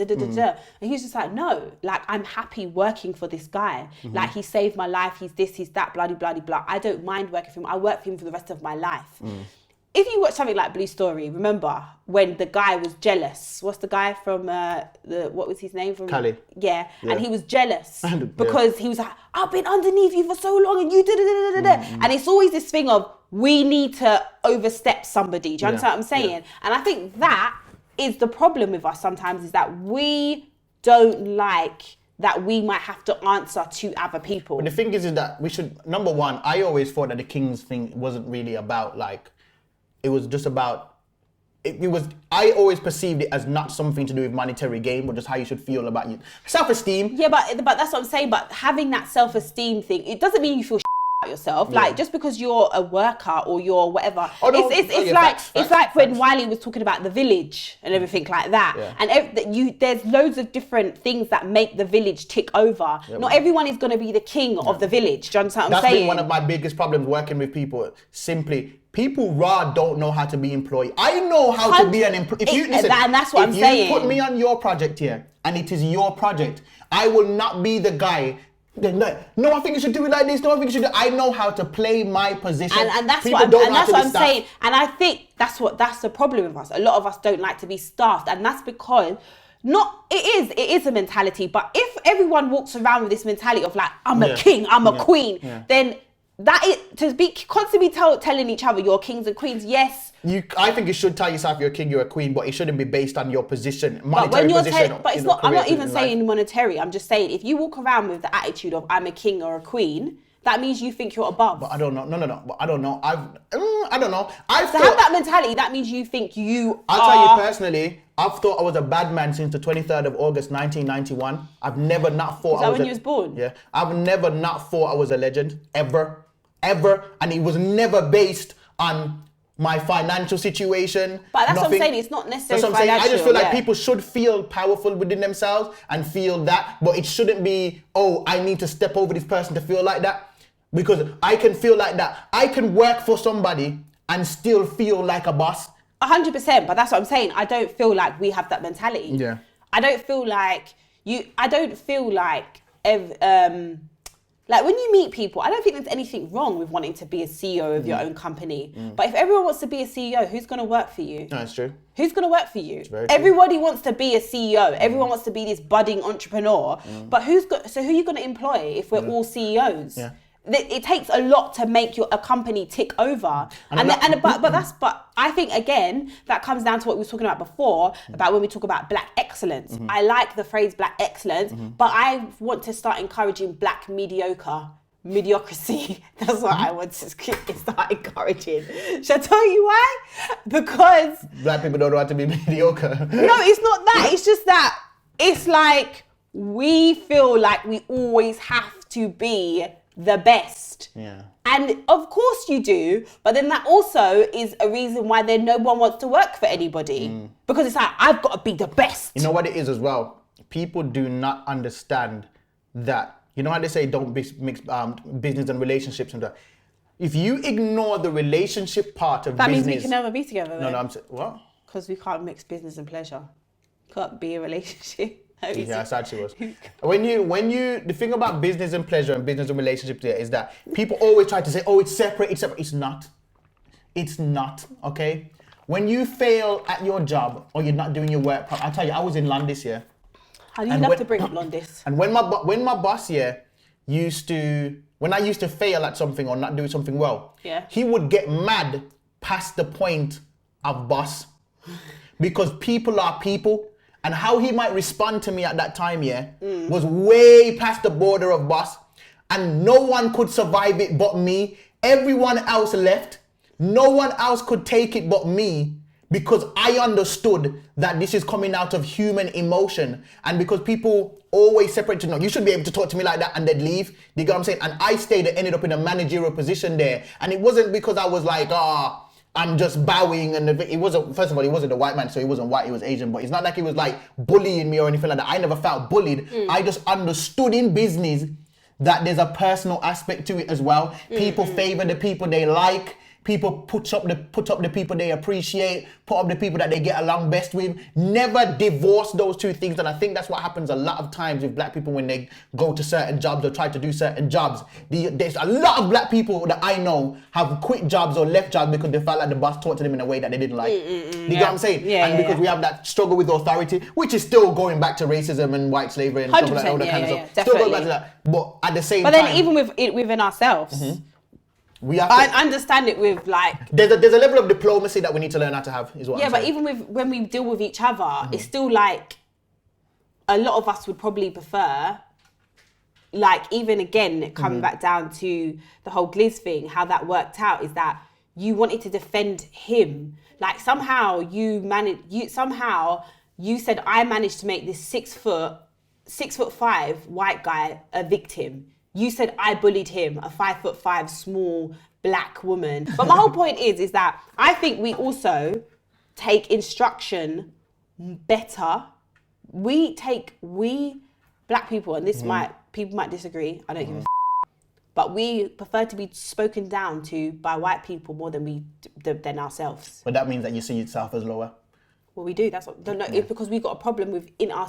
he was just like, no, like, I'm happy working for this guy. Like, he saved my life. He's this, he's that, blah, blah, blah, blah. I don't mind working for him. I work for him for the rest of my life. If you watch something like Blue Story, remember when the guy was jealous? What's the guy from what was his name? From Cali. Yeah, and he was jealous because he was like, I've been underneath you for so long and you And it's always this thing of, we need to overstep somebody. Do you understand what I'm saying? And I think that is the problem with us sometimes, is that we don't like that we might have to answer to other people. But the thing is that we should, number one, I always thought that the Kings thing wasn't really about like, it was just about, I always perceived it as not something to do with monetary gain, but just how you should feel about you. Self-esteem. Yeah, but that's what I'm saying. But having that self-esteem thing, it doesn't mean you feel yourself. Like, just because you're a worker or you're whatever, Facts. It's like when Wiley was talking about the village and everything like that. And there's loads of different things that make the village tick over. Not everyone is going to be the king of the village. Do you understand what I'm saying? That's been one of my biggest problems working with people. Simply, people don't know how to be employed. I know how to be an employee. And that's what I'm saying. If you put me on your project here, and it is your project, I will not be the guy. No, I think you should do it like this. No, I think you should. I know how to play my position. And that's what I'm saying. And I think that's the problem with us. A lot of us don't like to be staffed, and that's because it is a mentality. But if everyone walks around with this mentality of like, I'm a king, I'm a queen, then that is to be constantly telling each other you're kings and queens. Yes. I think you should tell yourself you're a king, you're a queen, but it shouldn't be based on your position, monetary position. But it's not. I'm not even saying monetary. I'm just saying if you walk around with the attitude of I'm a king or a queen, that means you think you're above. But I don't know. No. But I don't know. I don't know. To have that mentality, that means you think you I'll tell you personally, I've thought I was a bad man since the 23rd of August, 1991. I've never not thought I was. Is that when you was born? Yeah. I've never not thought I was a legend. Ever. And it was never based on my financial situation. But that's what I'm saying. It's not necessarily financial. I just feel like people should feel powerful within themselves and feel that, but it shouldn't be, I need to step over this person to feel like that. Because I can feel like that. I can work for somebody and still feel like a boss. 100%. But that's what I'm saying. I don't feel like we have that mentality. Yeah. I don't feel like like when you meet people, I don't think there's anything wrong with wanting to be a CEO of your own company. But if everyone wants to be a CEO, who's going to work for you? No, that's true. Who's going to work for you? Everybody wants to be a CEO. Everyone wants to be this budding entrepreneur. But who are you going to employ if we're all CEOs? Yeah. It takes a lot to make a company tick over. But I think, again, that comes down to what we were talking about before, about when we talk about black excellence. I like the phrase black excellence, but I want to start encouraging black mediocrity. That's what I want to start encouraging. Should I tell you why? Because black people don't know how to be mediocre. No, it's not that. It's just that it's like we feel like we always have to be the best. Yeah. And of course you do, but then that also is a reason why then no one wants to work for anybody. Because it's like, I've got to be the best. You know what it is as well? People do not understand that. You know how they say don't mix business and relationships and that. If you ignore the relationship part of that business... That means we can never be together then. No, I'm saying, what? Because we can't mix business and pleasure. Can't be a relationship. Yeah, sad she was. The thing about business and pleasure and business and relationships there is that people always try to say, it's separate. It's not. It's not, okay? When you fail at your job or you're not doing your work, I tell you, I was in London this year. And you love to bring up Londis. And when my boss here when I used to fail at something or not do something well, he would get mad past the point of boss. Because people are people. And how he might respond to me at that time, was way past the border of boss. And no one could survive it but me. Everyone else left. No one else could take it but me. Because I understood that this is coming out of human emotion. And because people always separate to, no, you should be able to talk to me like that, and they'd leave. You get what I'm saying? And I stayed and ended up in a managerial position there. And it wasn't because I was like, I'm just bowing, and it wasn't, first of all, he wasn't a white man, so he wasn't white, he was Asian, but it's not like he was like bullying me or anything like that. I never felt bullied. I just understood in business that there's a personal aspect to it as well. People favor the people they like. People put up the people they appreciate, put up the people that they get along best with. Never divorce those two things. And I think that's what happens a lot of times with black people when they go to certain jobs or try to do certain jobs. There's a lot of black people that I know have quit jobs or left jobs because they felt like the boss talked to them in a way that they didn't like. You get what I'm saying? And because we have that struggle with authority, which is still going back to racism and white slavery and stuff like that, all that kind of stuff. Definitely. Still going back to that. But at the same time... But then even within ourselves... We have I understand it with like... There's a level of diplomacy that we need to learn how to have, is what I'm saying. Yeah, but even when we deal with each other, it's still like... A lot of us would probably prefer... Like, even again, coming back down to the whole Gliz thing, how that worked out is that you wanted to defend him. Like, somehow you said, I managed to make this 6'5" white guy a victim. You said I bullied him, a 5'5" small black woman. But my whole point is that I think we also take instruction better. We black people, and this people might disagree. I don't give a but we prefer to be spoken down to by white people more than than ourselves. But that means that you see yourself as lower. Well, we do. It's because we've got a problem within our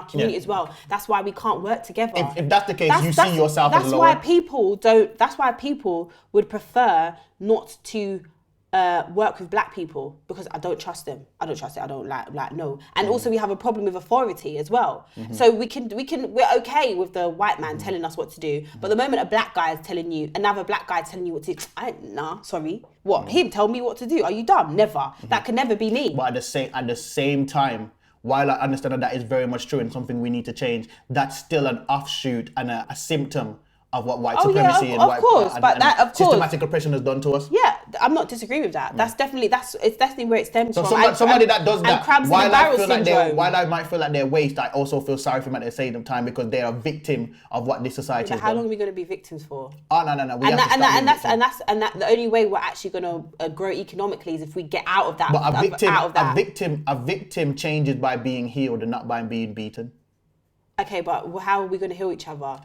community as well. That's why we can't work together. If that's the case, you see yourself as lower. That's why people would prefer not to work with black people, because I don't trust them. I don't trust it. I don't no. And also we have a problem with authority as well. So we're okay with the white man telling us what to do, but the moment a black guy is telling you, another black guy is telling you what to do, sorry. What? Him tell me what to do? Are you dumb? Never. That can never be me. But at the same time, while I understand that is very much true and something we need to change, that's still an offshoot and a symptom of what white supremacy and systematic oppression has done to us. Yeah, I'm not disagreeing with that. That's definitely where it stems from. Somebody that does that, while while I might feel like they're waste, I also feel sorry for them at the same time, because they are a victim of what this society has done. How long are we going to be victims for? Oh no. The only way we're actually going to grow economically is if we get out of that. But a victim changes by being healed and not by being beaten. Okay, but how are we going to heal each other?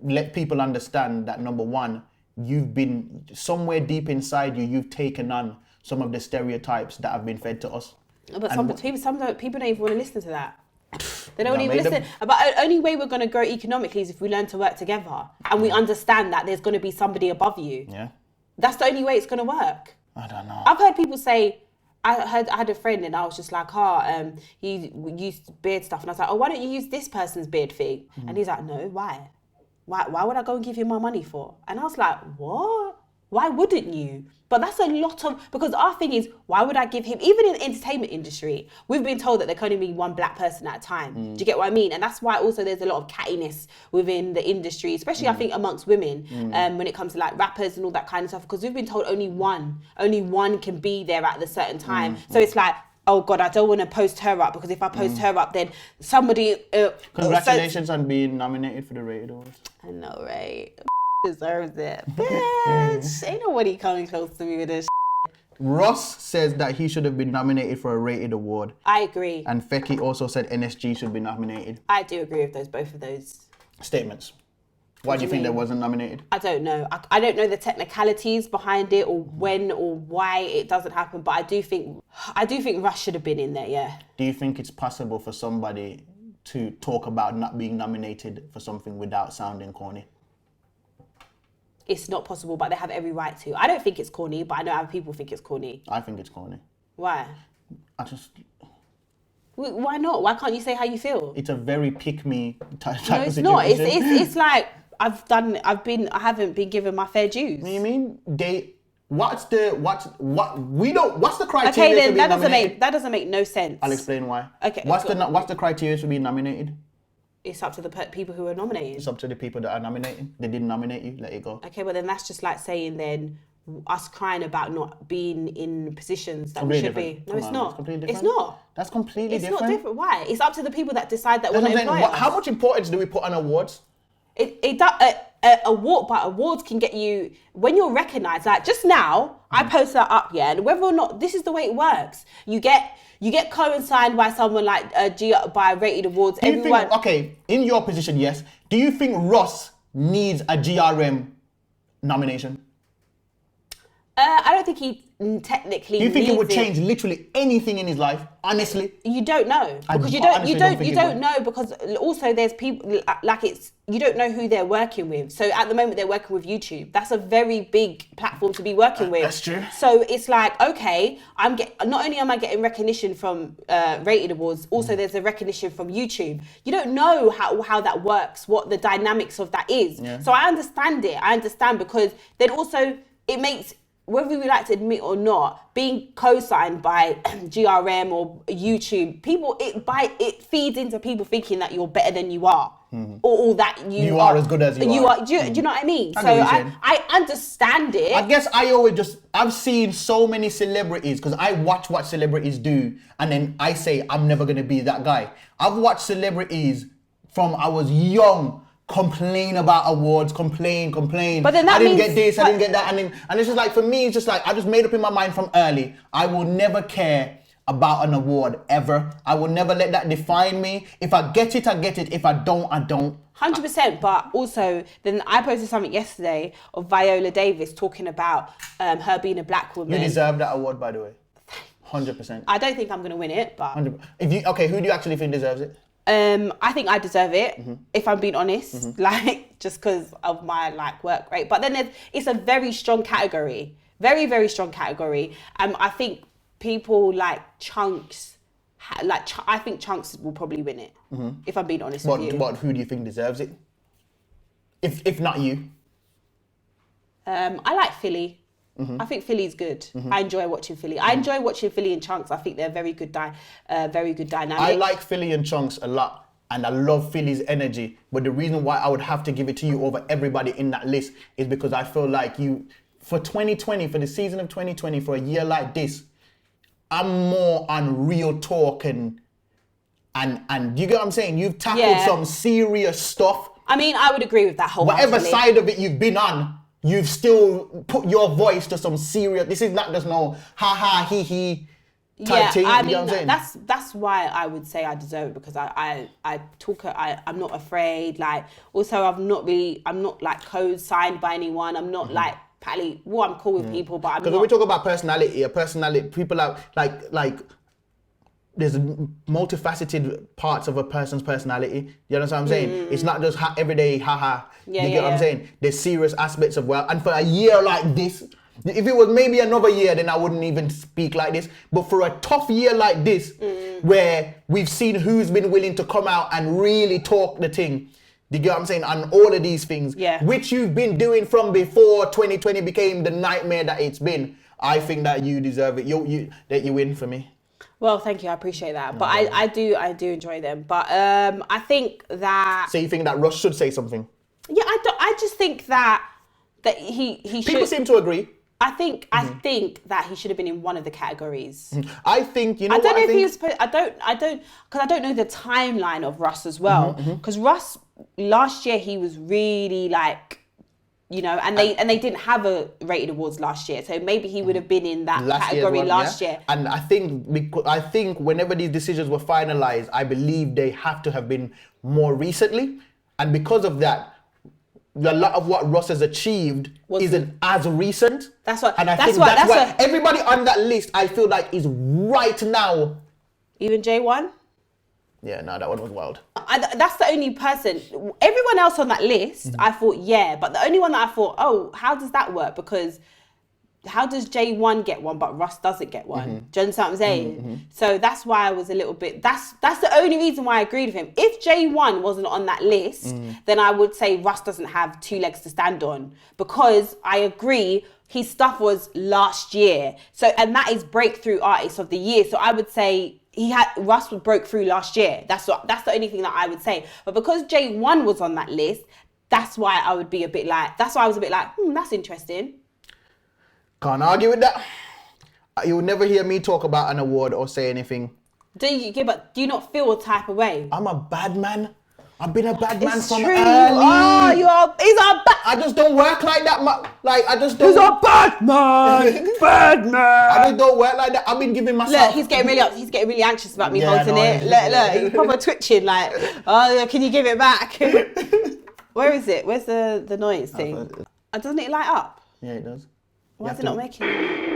Let people understand that, number one, you've been somewhere deep inside you've taken on some of the stereotypes that have been fed to us. But people don't even want to listen to that. They don't even listen. But the only way we're going to grow economically is if we learn to work together and we understand that there's going to be somebody above you. Yeah. That's the only way it's going to work. I don't know. I've heard people say, I had a friend and I was just like, he used beard stuff. And I was like, why don't you use this person's beard thing? And he's like, no, why? Why would I go and give you my money for? And I was like, what? Why wouldn't you? But that's a lot of, because our thing is, why would I give him, even in the entertainment industry, we've been told that there can only be one black person at a time. Do you get what I mean? And that's why also there's a lot of cattiness within the industry, especially I think amongst women, when it comes to like rappers and all that kind of stuff, because we've been told only one can be there at a certain time. So it's like, oh God, I don't want to post her up, because if I post her up, then somebody... Congratulations on being nominated for the Rated Awards. I know, right? Deserves it. Bitch, ain't nobody coming close to me with this. Ross says that he should have been nominated for a Rated Award. I agree. And Fecky also said NSG should be nominated. I do agree with both of those statements. Why do you think they wasn't nominated? I don't know. I don't know the technicalities behind it, or when or why it doesn't happen, but I do think Russ should have been in there, yeah. Do you think it's possible for somebody to talk about not being nominated for something without sounding corny? It's not possible, but they have every right to. I don't think it's corny, but I know other people think it's corny. I think it's corny. Why? Why not? Why can't you say how you feel? It's a very pick-me type of situation. No, it's not. It's like I haven't been given my fair dues. What do you mean? What's the criteria? Okay, then for being that doesn't make no sense. I'll explain why. Okay. What's the criteria for being nominated? It's up to the people who are nominated. It's up to the people that are nominated. They didn't nominate you, let it go. Okay, but then that's just like saying then us crying about not being in positions that we should be. No, it's not. It's not. That's completely different. It's not different. Why? It's up to the people that decide that want to employ us. How much importance do we put on awards? Awards can get you, when you're recognised, like just now, I post that up, yeah, and whether or not, this is the way it works. You get co-signed by someone like by Rated Awards. In your position, yes. Do you think Ross needs a GRM nomination? I don't think he technically. Do you think it would change literally anything in his life? Honestly, you don't know, because you don't know, because also there's people like you don't know who they're working with. So at the moment they're working with YouTube. That's a very big platform to be working with. That's true. So it's like, okay, not only am I getting recognition from Rated Awards, also there's a recognition from YouTube. You don't know how that works, what the dynamics of that is. Yeah. So I understand it. I understand, because then also it makes, whether we like to admit or not, being co-signed by GRM or YouTube, it feeds into people thinking that you're better than you are, or that you are as good as you are. Do you know what I mean? I understand it. I guess I've seen so many celebrities, because I watch what celebrities do, and then I say I'm never gonna be that guy. I've watched celebrities from I was young complain about awards, complain. But then that I didn't means, get this, I didn't get that, and it's just like, for me, it's just like, I just made up in my mind from early, I will never care about an award ever. I will never let that define me. If I get it, I get it. If I don't, I don't. 100%, but also, then I posted something yesterday of Viola Davis talking about her being a black woman. You deserve that award, by the way. 100%. I don't think I'm going to win it, but... 100%. Okay, who do you actually think deserves it? I think I deserve it, if I'm being honest, like, just because of my, like, work rate. But then it's a very strong category. Very, very strong category. I think people like Chunks, I think Chunks will probably win it, if I'm being honest with you. But who do you think deserves it? If not you? I like Philly. I think Philly's good. I enjoy watching Philly. I enjoy watching Philly and Chunks. I think they're very good dynamic. I like Philly and Chunks a lot, and I love Philly's energy. But the reason why I would have to give it to you over everybody in that list is because I feel like you, for 2020, for the season of 2020, for a year like this, I'm more on real talk and you get what I'm saying? You've tackled some serious stuff. I mean, I would agree with that wholeheartedly. Whatever side of it you've been on, you've still put your voice to some serious. This is not just no ha ha he he type thing. I you know mean, what I'm saying? that's why I would say I deserve it, because I'm not afraid. Like, also I'm not like co-signed by anyone. I'm not like Pally. Well, I'm cool with people, but I'm not. Because when we talk about personality, people are like. There's multifaceted parts of a person's personality. You understand what I'm saying? It's not just everyday haha. You get what I'm saying? There's serious aspects of and for a year like this, if it was maybe another year, then I wouldn't even speak like this. But for a tough year like this, where we've seen who's been willing to come out and really talk the thing, you get what I'm saying? On all of these things, which you've been doing from before 2020 became the nightmare that it's been. I think that you deserve it. That you win for me. Well, thank you. I appreciate that. But I do enjoy them. But I think that... So you think that Russ should say something? Yeah, I just think that he should... People seem to agree. I think that he should have been in one of the categories. I think, you know, I don't know if he was supposed... because I don't know the timeline of Russ as well. Because Russ, last year, he was really like... You know, and they didn't have a rated awards last year, so maybe he would have been in that category last year. And I think whenever these decisions were finalized, I believe they have to have been more recently, and because of that, a lot of what Russ has achieved isn't as recent. That's what. And I think that's why everybody on that list, I feel like, is right now. Even J1. Yeah, no, that one was wild. That's the only person. Everyone else on that list, I thought, yeah. But the only one that I thought, oh, how does that work? Because how does J1 get one, but Russ doesn't get one? Do you understand what I'm saying? So that's why I was a little bit... That's the only reason why I agreed with him. If J1 wasn't on that list, then I would say Russ doesn't have two legs to stand on. Because I agree, his stuff was last year. So, and that is Breakthrough Artist of the Year. So I would say... Russ broke through last year. That's the only thing that I would say. But because J1 was on that list, that's why I would be a bit like... That's why I was a bit like, that's interesting. Can't argue with that. You'll never hear me talk about an award or say anything. But do you not feel a type of way? I'm a bad man. I've been a bad man from true. early. Oh, he's a bad... I just don't work like that, I just don't... He's a bad man! Bad man! I just don't work like that. I've been giving myself... Look, he's getting really anxious about me holding it. Look, he's probably twitching like, oh, can you give it back? Where is it? Where's the noise thing? Doesn't it light up? Yeah, it does. Why is it not making it?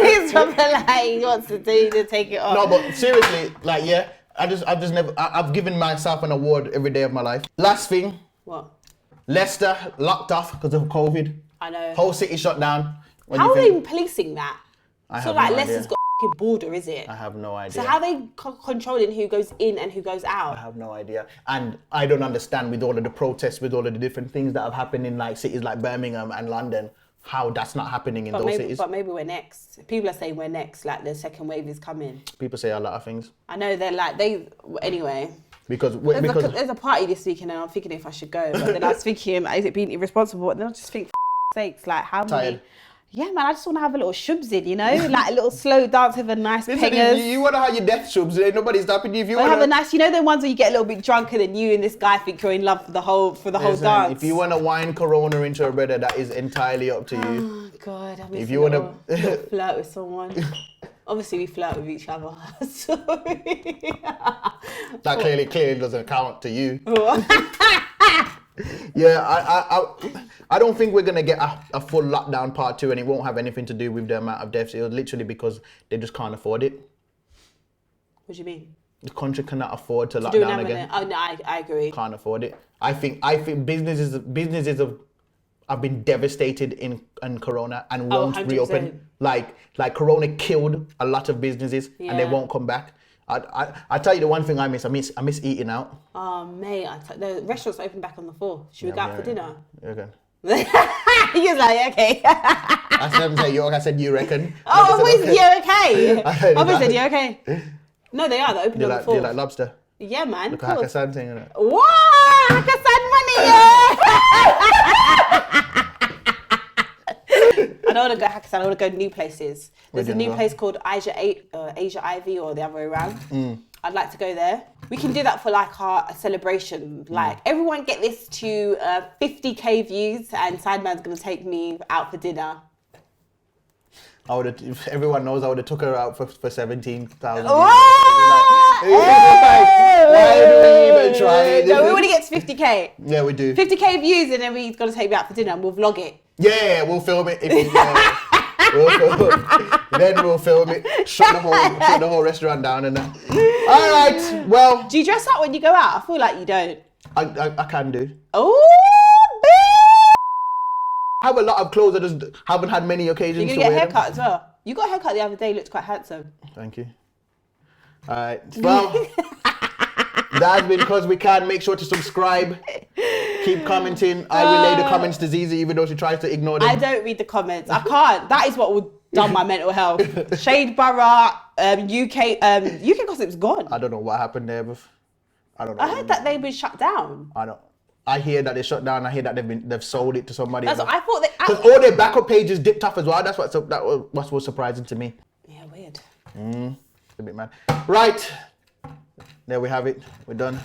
He's probably like, he wants to take it off. No, but seriously, like, yeah, I've given myself an award every day of my life. Last thing. What? Leicester locked off because of COVID. I know. Whole city shut down. How are they policing that? I so have like no Leicester's idea. got a border, is it? I have no idea. So how are they controlling who goes in and who goes out? I have no idea. And I don't understand, with all of the protests, with all of the different things that have happened in like cities like Birmingham and London, how that's not happening in those cities. But maybe we're next. People are saying we're next, like the second wave is coming. People say a lot of things. I know, anyway. Because there's a party this weekend and I'm thinking if I should go. But then I was thinking, is it being irresponsible? And then I just think, sakes, like how many... Yeah, man, I just want to have a little shubs in, you know? Like a little slow dance with a nice Listen, pingers. you want to have your death shubs, ain't nobody stopping you. If you I want have a nice, you know, the ones where you get a little bit drunk and then you and this guy think you're in love for the whole dance. If you want to wine Corona into a brother, that is entirely up to you. Oh God, I miss If you want to flirt with someone. Obviously, we flirt with each other. Sorry. That clearly doesn't count to you. Yeah, I don't think we're gonna get a full lockdown part 2, and it won't have anything to do with the amount of deaths. It was literally because they just can't afford it. What do you mean? The country cannot afford to lock do down again. Oh no, I agree. Can't afford it. I think businesses have been devastated in Corona and won't 100%. reopen. Like Corona killed a lot of businesses and they won't come back. I tell you the one thing I miss eating out. Oh mate, the restaurants open back on the 4th. Should we go out for dinner? You reckon? He was like, okay. I said you reckon. Oh, I was you okay? I said you okay? No, they are. They're open on the 4th. Do you like lobster? Yeah, man. Look at Hakkasan thing, innit? Wow, Hakkasan money, yeah. I don't want to go Hakkasan. I want to go new places. There's a new place called Asia Ivy, or the other way around. I'd like to go there. We can do that for like our celebration. Like everyone get this to 50k views, and Sideman's gonna take me out for dinner. If everyone knows, I would have took her out for 17,000. Why do we even try it? No, we want to get to 50k. Yeah, we do. 50k views, and then he's gonna take me out for dinner, and we'll vlog it. Yeah, we'll film it. Then we'll film it. Shut the whole restaurant down and that. All right. Well, do you dress up when you go out? I feel like you don't. I can do. Oh, I have a lot of clothes. I just haven't had many occasions. You're gonna get a haircut as well. You got a haircut the other day. Looked quite handsome. Thank you. All right. Well, that's been Coz We Can. Make sure to subscribe. Keep commenting. I relay the comments to Zeze, even though she tries to ignore them. I don't read the comments. I can't. That is what would dumb my mental health. Shade Borough, UK gossip's gone. I don't know what happened there, but I don't know. I heard that they've been shut down. I hear that they shut down. I hear that they've sold it to somebody. That's what I thought. Because all their backup pages dipped off as well. That's what was surprising to me. Yeah, weird. A bit mad. Right. There we have it. We're done.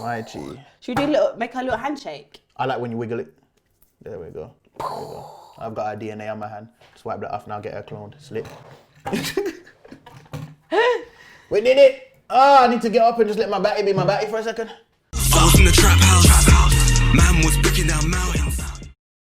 My G. Should we do make a little handshake? I like when you wiggle it. There we go. I've got her DNA on my hand. Just wipe that off and I'll get her cloned. Slip. We did it. Oh, I need to get up and just let my batty be my batty for a second. I was in the trap house. Man was breaking down.